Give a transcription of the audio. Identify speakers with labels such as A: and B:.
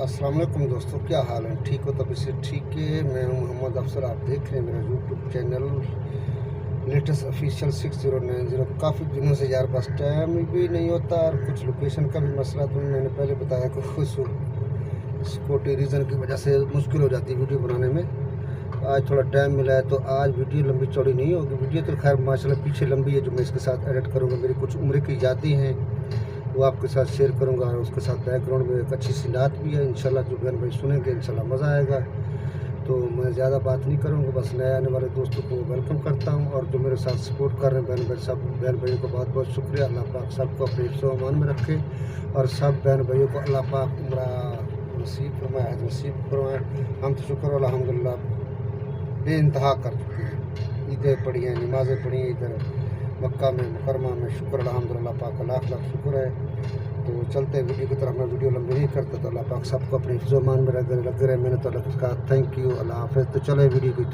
A: अस्सलाम वालेकुम दोस्तों, क्या हाल है? ठीक हो? तब से ठीक है। मैं हूं मोहम्मद अफसर। आप देख रहे हैं मेरा यूट्यूब चैनल लेटेस्ट ऑफिशियल 6090। काफ़ी दिनों से यार बस टाइम भी नहीं होता और कुछ लोकेशन का भी मसला, तो मैंने पहले बताया कि कुछ सिक्योरिटी रीज़न की वजह से मुश्किल हो जाती है वीडियो बनाने में। आज थोड़ा टाइम मिला है तो आज वीडियो लंबी चौड़ी नहीं होगी। वीडियो तो खैर माशाल्लाह पीछे लंबी है, जो मैं इसके साथ एडिट करूँगा। मेरी कुछ उम्र की यादें हैं वो आपके साथ शेयर करूंगा, और उसके साथ बैकग्राउंड में एक अच्छी सी नात भी है। इंशाल्लाह जो बहन भाई सुनेंगे इंशाल्लाह मज़ा आएगा। तो मैं ज़्यादा बात नहीं करूंगा, बस नए आने वाले दोस्तों को वेलकम करता हूं, और जो मेरे साथ सपोर्ट कर रहे हैं बहन भाई, सब बहन भाइयों को बहुत बहुत शुक्रिया। अल्लाह पाक सबको अपने हिफ्ज़-ओ-अमान में रखे, और सब बहन भाइयों को अल्लाह पाक उम्रा नसीब फरमाए, हज नसीब फरमाए। हम तो शुक्र अल्हम्दुलिल्लाह बेइंतहा कर चुके हैं। ईदें पढ़ी हैं, नमाज़ें पढ़ी हैं इधर मक्का में मुकरमा में। शुक्र अल्हम्दुलिल्लाह पाक का लाख लाख शुक्र है। तो चलते हैं वीडियो की तरफ। मैं वीडियो लंबी नहीं करता, तो अल्लाह पाक सबको अपने हिफ्ज़-ओ-अमान में लगे रहे। मैंने तो अल्लाह का थैंक यू, अल्लाह हाफ़िज़। तो चले वीडियो की